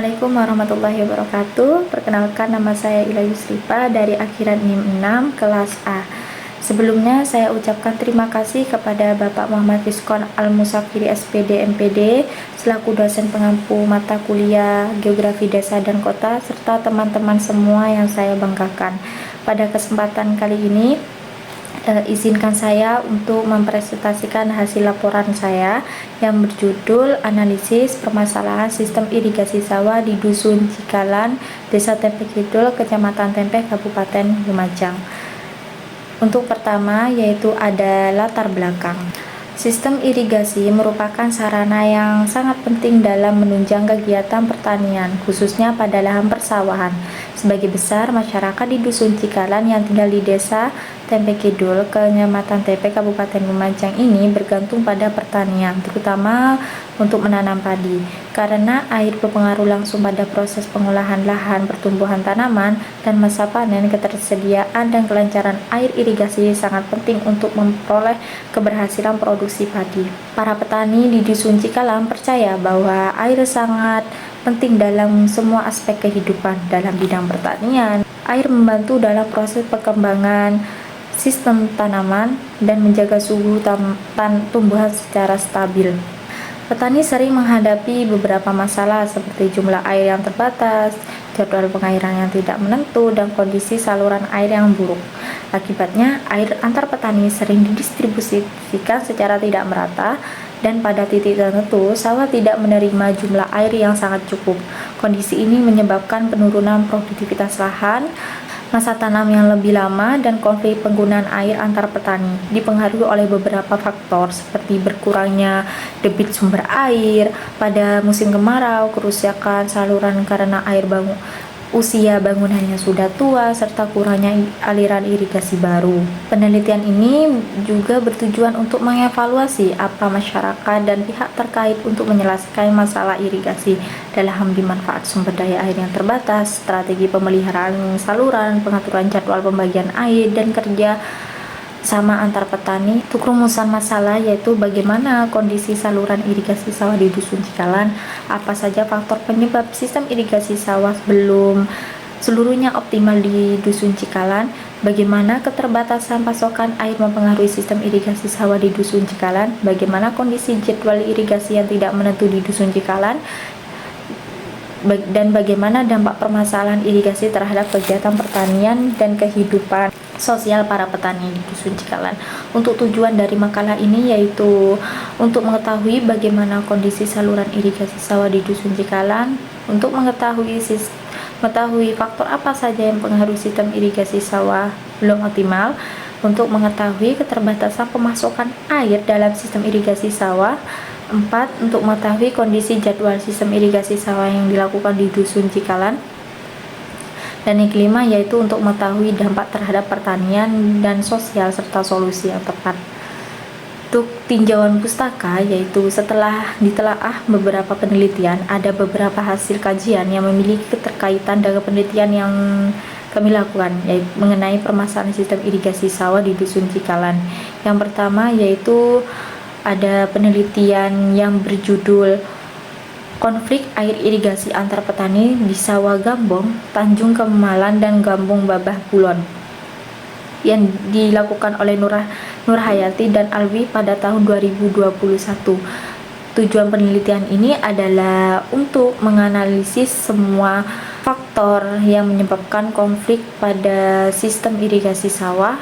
Assalamualaikum warahmatullahi wabarakatuh. Perkenalkan, nama saya Ila Yusrifa dari akhiran NIM 6 kelas A. Sebelumnya saya ucapkan terima kasih kepada Bapak Muhammad Rizkon Al-Musafiri SPD MPD selaku dosen pengampu mata kuliah Geografi Desa dan Kota serta teman-teman semua yang saya banggakan. Pada kesempatan kali ini izinkan saya untuk mempresentasikan hasil laporan saya yang berjudul Analisis Permasalahan Sistem Irigasi Sawah di Dusun Cikalan, Desa Tempe Kidul, Kecamatan Tempe, Kabupaten Lumajang. Untuk pertama yaitu ada latar belakang. Sistem irigasi merupakan sarana yang sangat penting dalam menunjang kegiatan pertanian, khususnya pada lahan persawahan. Sebagai besar masyarakat di Dusun Cikalan yang tinggal di Desa Tempe Kidul, Kecamatan Tempe, Kabupaten Lumajang ini bergantung pada pertanian, terutama untuk menanam padi. Karena air berpengaruh langsung pada proses pengolahan lahan, pertumbuhan tanaman, dan masa panen, ketersediaan dan kelancaran air irigasi sangat penting untuk memperoleh keberhasilan produksi padi. Para petani di Dusun Cikalan percaya bahwa air sangat penting dalam semua aspek kehidupan dalam bidang pertanian. Air membantu dalam proses perkembangan sistem tanaman dan menjaga suhu tumbuhan secara stabil. Petani sering menghadapi beberapa masalah seperti jumlah air yang terbatas, jadwal pengairan yang tidak menentu, dan kondisi saluran air yang buruk. Akibatnya, air antar petani sering didistribusikan secara tidak merata, dan pada titik tertentu, sawah tidak menerima jumlah air yang sangat cukup. Kondisi ini menyebabkan penurunan produktivitas lahan, masa tanam yang lebih lama, dan konflik penggunaan air antar petani dipengaruhi oleh beberapa faktor seperti berkurangnya debit sumber air pada musim kemarau, kerusakan saluran karena usia bangunannya sudah tua, serta kurangnya aliran irigasi baru. Penelitian ini juga bertujuan untuk mengevaluasi apa masyarakat dan pihak terkait untuk menyelesaikan masalah irigasi dalam manfaat sumber daya air yang terbatas, strategi pemeliharaan saluran, pengaturan jadwal pembagian air, dan kerja sama antar petani. Untuk rumusan masalah yaitu bagaimana kondisi saluran irigasi sawah di Dusun Cikalan, apa saja faktor penyebab sistem irigasi sawah belum seluruhnya optimal di Dusun Cikalan, bagaimana keterbatasan pasokan air mempengaruhi sistem irigasi sawah di Dusun Cikalan, bagaimana kondisi jadwal irigasi yang tidak menentu di Dusun Cikalan, dan bagaimana dampak permasalahan irigasi terhadap kegiatan pertanian dan kehidupan sosial para petani di Dusun Cikalan. Untuk tujuan dari makalah ini yaitu untuk mengetahui bagaimana kondisi saluran irigasi sawah di Dusun Cikalan, untuk mengetahui faktor apa saja yang mempengaruhi sistem irigasi sawah belum optimal, untuk mengetahui keterbatasan pemasokan air dalam sistem irigasi sawah. 4. Untuk mengetahui kondisi jadwal sistem irigasi sawah yang dilakukan di Dusun Cikalan. Dan yang kelima yaitu untuk mengetahui dampak terhadap pertanian dan sosial serta solusi yang tepat. Untuk tinjauan pustaka yaitu setelah ditelaah beberapa penelitian, ada beberapa hasil kajian yang memiliki keterkaitan dengan penelitian yang kami lakukan yaitu mengenai permasalahan sistem irigasi sawah di Dusun Cikalan. Yang pertama yaitu ada penelitian yang berjudul Konflik Air Irigasi Antar Petani di Sawah Gambong, Tanjung Kemalan, dan Gambung Babah Kulon yang dilakukan oleh Nur Hayati dan Alwi pada tahun 2021. Tujuan penelitian ini adalah untuk menganalisis semua faktor yang menyebabkan konflik pada sistem irigasi sawah.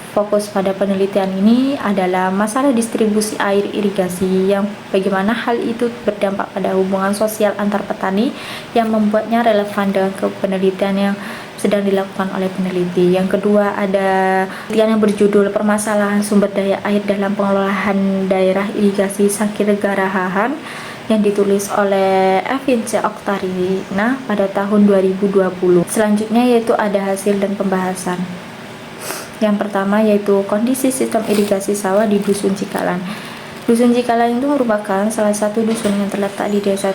Fokus pada penelitian ini adalah masalah distribusi air irigasi, yang bagaimana hal itu berdampak pada hubungan sosial antar petani yang membuatnya relevan dengan penelitian yang sedang dilakukan oleh peneliti. Yang kedua ada penelitian yang berjudul Permasalahan Sumber Daya Air dalam Pengelolaan Daerah Irigasi Sakirgarahan yang ditulis oleh Evin C. Oktarina pada tahun 2020. Selanjutnya yaitu ada hasil dan pembahasan. Yang pertama yaitu kondisi sistem irigasi sawah di Dusun Cikalan. Dusun Cikalan itu merupakan salah satu dusun yang terletak di Desa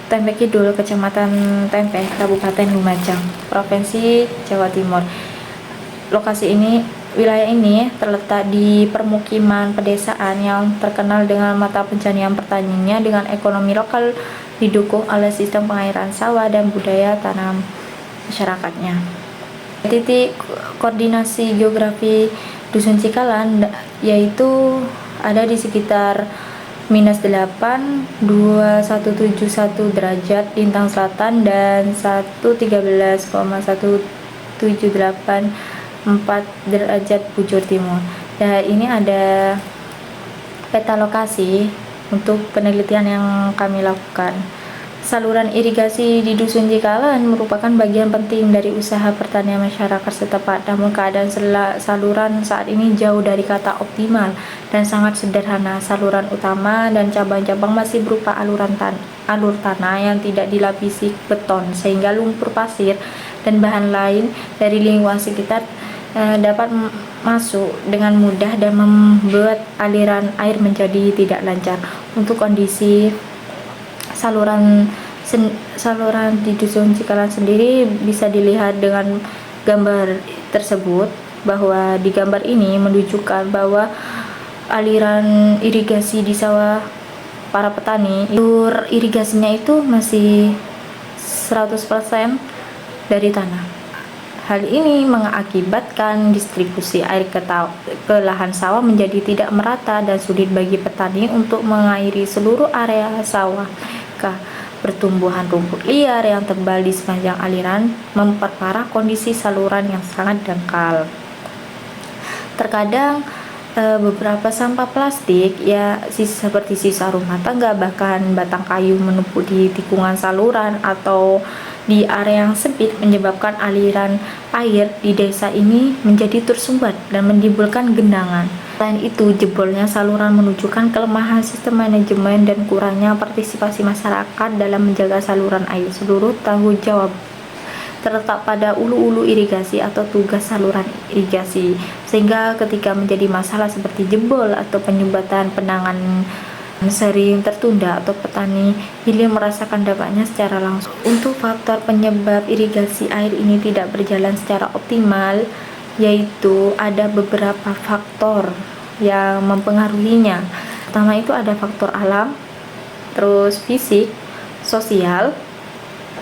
Tempe Kidul, Kecamatan Tempe, Kabupaten Lumajang, Provinsi Jawa Timur. Wilayah ini terletak di permukiman pedesaan yang terkenal dengan mata pencaharian pertaniannya dengan ekonomi lokal didukung oleh sistem pengairan sawah dan budaya tanam masyarakatnya. Titik koordinasi geografi Dusun Cikalan yaitu ada di sekitar -8, 2171 derajat lintang selatan dan 113,1784 derajat bujur timur. Dan ini ada peta lokasi untuk penelitian yang kami lakukan. Saluran irigasi di Dusun Cikalan merupakan bagian penting dari usaha pertanian masyarakat setempat, namun keadaan saluran saat ini jauh dari kata optimal dan sangat sederhana. Saluran utama dan cabang-cabang masih berupa alur tanah yang tidak dilapisi beton, sehingga lumpur, pasir, dan bahan lain dari lingkungan sekitar dapat masuk dengan mudah dan membuat aliran air menjadi tidak lancar. Untuk kondisi saluran di Dusun Cikalan sendiri bisa dilihat dengan gambar tersebut, bahwa di gambar ini menunjukkan bahwa aliran irigasi di sawah para petani, alur irigasinya itu masih 100% dari tanah. Hal ini mengakibatkan distribusi air ke lahan sawah menjadi tidak merata dan sulit bagi petani untuk mengairi seluruh area sawah. Pertumbuhan rumput liar yang tebal di sepanjang aliran memperparah kondisi saluran yang sangat dangkal. Terkadang beberapa sampah plastik seperti sisa rumah tangga, bahkan batang kayu menumpuk di tikungan saluran atau di area yang sempit menyebabkan aliran air di desa ini menjadi tersumbat dan menimbulkan genangan. Selain itu, jebolnya saluran menunjukkan kelemahan sistem manajemen dan kurangnya partisipasi masyarakat dalam menjaga saluran air. Seluruh tanggung jawab terletak pada ulu-ulu irigasi atau tugas saluran irigasi, sehingga ketika menjadi masalah seperti jebol atau penyumbatan penanganan sering tertunda atau petani hilir merasakan dampaknya secara langsung. Untuk faktor penyebab irigasi air ini tidak berjalan secara optimal, yaitu ada beberapa faktor yang mempengaruhinya. Pertama itu ada faktor alam, terus fisik, sosial,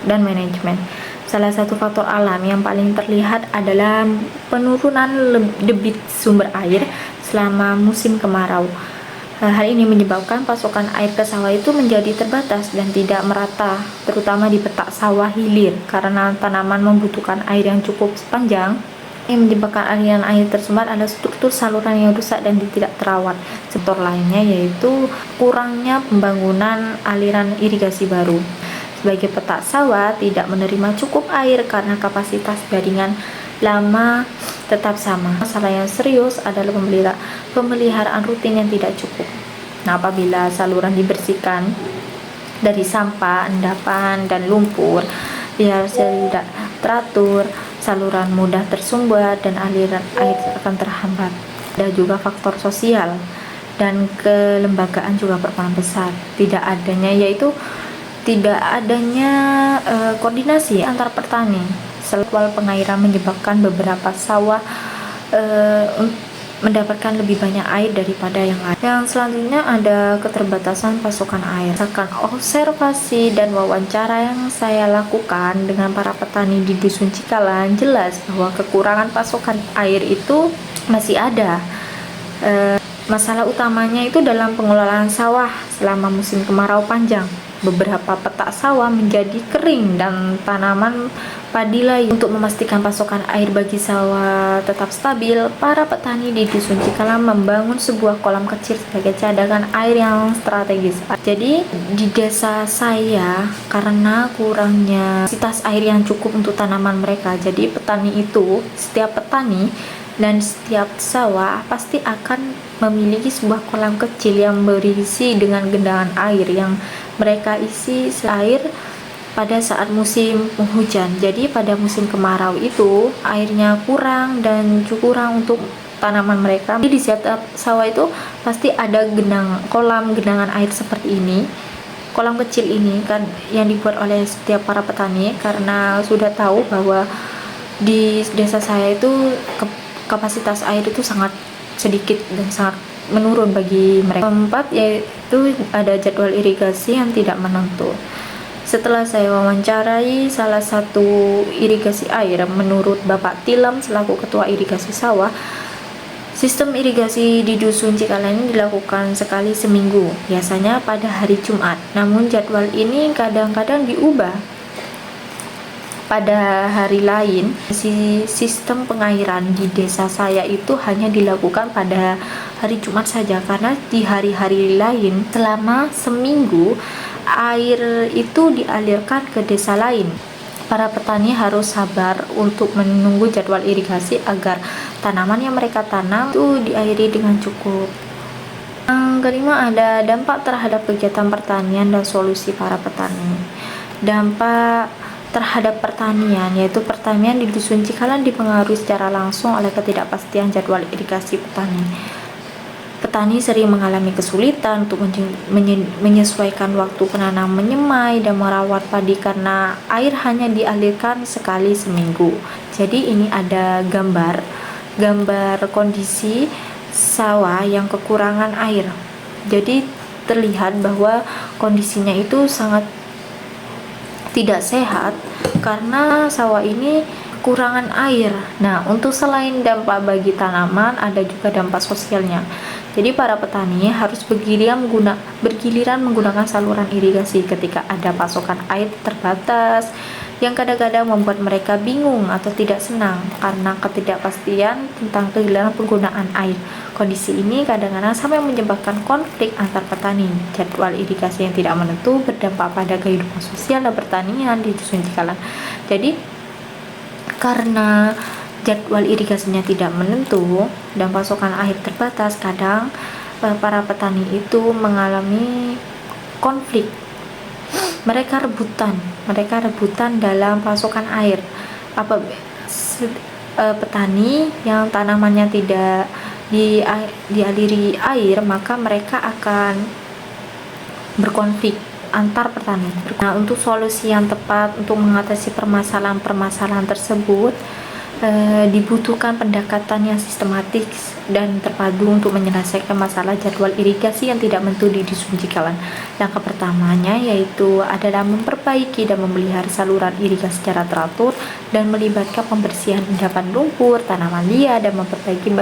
dan manajemen. Salah satu faktor alam yang paling terlihat adalah penurunan debit sumber air selama musim kemarau. Hal ini menyebabkan pasokan air ke sawah itu menjadi terbatas dan tidak merata, terutama di petak sawah hilir, karena tanaman membutuhkan air yang cukup sepanjang. Yang menyebabkan aliran air tersumbat adalah struktur saluran yang rusak dan tidak terawat. Faktor lainnya yaitu kurangnya pembangunan aliran irigasi baru. Sebagai petak sawah tidak menerima cukup air karena kapasitas jaringan lama tetap sama. Masalah yang serius adalah pemeliharaan rutin yang tidak cukup. Nah, apabila saluran dibersihkan dari sampah, endapan, dan lumpur, biar tidak teratur, saluran mudah tersumbat dan aliran air akan terhambat. Ada juga faktor sosial dan kelembagaan juga berperan besar. Tidak adanya koordinasi antar petani. Selalu pengairan menyebabkan beberapa sawah mendapatkan lebih banyak air daripada yang lain. Yang selanjutnya ada keterbatasan pasokan air. Berdasarkan observasi dan wawancara yang saya lakukan dengan para petani di Dusun Cikalan, jelas bahwa kekurangan pasokan air itu masih ada. Masalah utamanya itu dalam pengelolaan sawah selama musim kemarau panjang. Beberapa petak sawah menjadi kering dan tanaman padi lain. Untuk memastikan pasokan air bagi sawah tetap stabil, para petani di Dusun Cikalan membangun sebuah kolam kecil sebagai cadangan air yang strategis. Jadi di desa saya, karena kurangnya kapasitas air yang cukup untuk tanaman mereka, jadi setiap petani dan setiap sawah pasti akan memiliki sebuah kolam kecil yang berisi dengan genangan air yang mereka isi air pada saat musim hujan. Jadi pada musim kemarau itu airnya kurang dan kurang untuk tanaman mereka. Jadi di setiap sawah itu pasti ada kolam genangan air seperti ini. Kolam kecil ini kan yang dibuat oleh setiap para petani, karena sudah tahu bahwa di desa saya itu kapasitas air itu sangat sedikit dan sangat menurun bagi mereka. Keempat yaitu ada jadwal irigasi yang tidak menentu. Setelah saya wawancarai salah satu irigasi air, menurut Bapak Tilam selaku Ketua Irigasi Sawah, sistem irigasi di Dusun Cikalan ini dilakukan sekali seminggu, biasanya pada hari Jumat. Namun jadwal ini kadang-kadang diubah pada hari lain. Sistem pengairan di desa saya itu hanya dilakukan pada hari Jumat saja, karena di hari-hari lain selama seminggu air itu dialirkan ke desa lain. Para petani harus sabar untuk menunggu jadwal irigasi agar tanaman yang mereka tanam itu diairi dengan cukup. Yang kelima, ada dampak terhadap kegiatan pertanian dan solusi para petani. Dampak terhadap pertanian, yaitu pertanian di Dusun Cikalan dipengaruhi secara langsung oleh ketidakpastian jadwal irigasi petani. Petani sering mengalami kesulitan untuk menyesuaikan waktu penanam menyemai dan merawat padi karena air hanya dialirkan sekali seminggu. Jadi ini ada gambar kondisi sawah yang kekurangan air. Jadi terlihat bahwa kondisinya itu sangat tidak sehat karena sawah ini kekurangan air. Nah, untuk selain dampak bagi tanaman, ada juga dampak sosialnya. Jadi para petani harus bergiliran menggunakan saluran irigasi ketika ada pasokan air terbatas, yang kadang-kadang membuat mereka bingung atau tidak senang karena ketidakpastian tentang kegilaan penggunaan air. Kondisi ini kadang-kadang sampai menyebabkan konflik antar petani. Jadwal irigasi yang tidak menentu berdampak pada kehidupan sosial dan pertanian di Dusun Cikalan. Jadi karena jadwal irigasinya tidak menentu dan pasokan air terbatas, kadang para petani itu mengalami konflik. Mereka rebutan dalam pasokan air. Petani yang tanamannya tidak dialiri air, maka mereka akan berkonflik antar petani. Nah, untuk solusi yang tepat untuk mengatasi permasalahan tersebut, dibutuhkan pendekatan yang sistematis dan terpadu untuk menyelesaikan masalah jadwal irigasi yang tidak menentu di Dusun Cikalan. Langkah pertamanya yaitu adalah memperbaiki dan memelihara saluran irigasi secara teratur dan melibatkan pembersihan endapan lumpur, tanaman liar, dan memperbaiki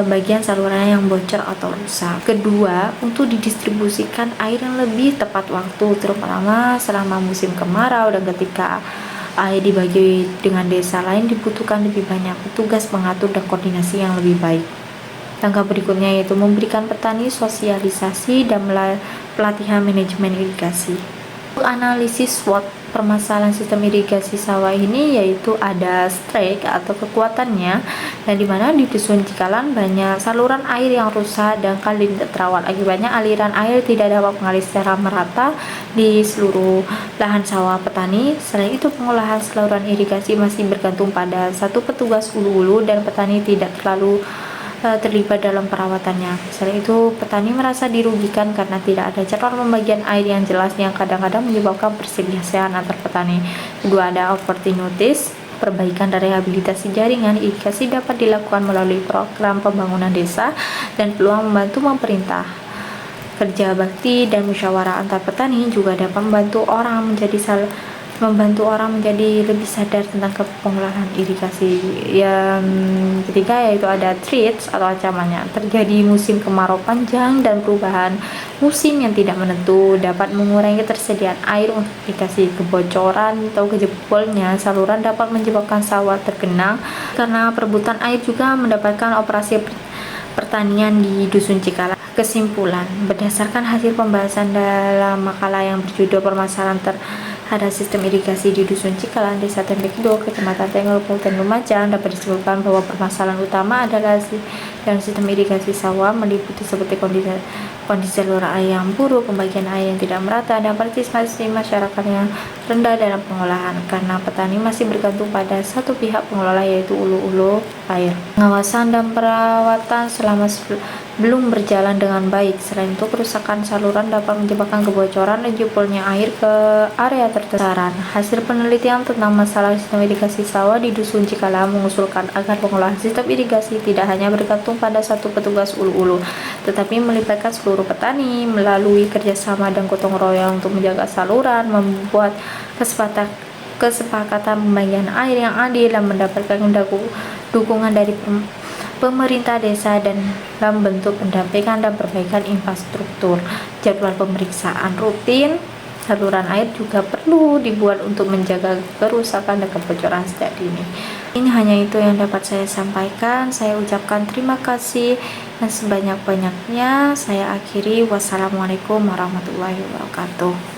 bagian saluran yang bocor atau rusak. Kedua, untuk didistribusikan air yang lebih tepat waktu, terutama selama musim kemarau dan ketika air dibagi dengan desa lain, dibutuhkan lebih banyak petugas pengatur dan koordinasi yang lebih baik. Langkah berikutnya yaitu memberikan petani sosialisasi dan pelatihan manajemen irigasi. Analisis SWOT permasalahan sistem irigasi sawah ini yaitu ada strike atau kekuatannya, dan dimana di Dusun Cikalan banyak saluran air yang rusak dan kali tidak terawat. Akibatnya aliran air tidak dapat mengalir secara merata di seluruh lahan sawah petani. Selain itu, pengolahan saluran irigasi masih bergantung pada satu petugas hulu dan petani tidak terlalu terlibat dalam perawatannya. Selain itu, petani merasa dirugikan karena tidak ada jadwal pembagian air yang jelas yang kadang-kadang menyebabkan perselisihan antar petani. Kedua, ada opportunities. Perbaikan dan rehabilitasi jaringan irigasi dapat dilakukan melalui program pembangunan desa dan peluang membantu pemerintah. Kerja bakti dan musyawarah antar petani juga dapat membantu orang menjadi lebih sadar tentang pengelolaan irigasi. Yang ketiga yaitu ada threats atau ancamannya. Terjadi musim kemarau panjang dan perubahan musim yang tidak menentu dapat mengurangi ketersediaan air untuk irigasi. Kebocoran atau kejebolnya saluran dapat menyebabkan sawah tergenang karena perebutan air juga mendapatkan operasi pertanian di Dusun Cikalan. Kesimpulan, berdasarkan hasil pembahasan dalam makalah yang berjudul permasalahan ada sistem irigasi di Dusun Cikalan, Desa Tembekido, Kecamatan Tenggol, Kabupaten Lumajang, dapat disebutkan bahwa permasalahan utama adalah dalam sistem irigasi sawah meliputi seperti kondisi saluran air yang buruk, pembagian air yang tidak merata, dan partisipasi masyarakat yang rendah dalam pengolahan karena petani masih bergantung pada satu pihak pengelola yaitu ulu-ulu air. Pengawasan dan perawatan selama belum berjalan dengan baik. Selain itu, kerusakan saluran dapat menyebabkan kebocoran dan jebolnya air ke area tertentu. Hasil penelitian tentang masalah sistem irigasi sawah di Dusun Cikala mengusulkan agar pengolahan sistem irigasi tidak hanya bergantung pada satu petugas ulu-ulu, tetapi melibatkan seluruh petani melalui kerjasama dan gotong royong untuk menjaga saluran, membuat kesepakatan pembagian air yang adil, dan mendapatkan dukungan dari pemerintah desa dan dalam bentuk pendampingan dan perbaikan infrastruktur. Jadwal pemeriksaan rutin saluran air juga perlu dibuat untuk menjaga kerusakan dan kebocoran sejak dini. Ini hanya itu yang dapat saya sampaikan. Saya ucapkan terima kasih dan sebanyak-banyaknya saya akhiri. Wassalamualaikum warahmatullahi wabarakatuh.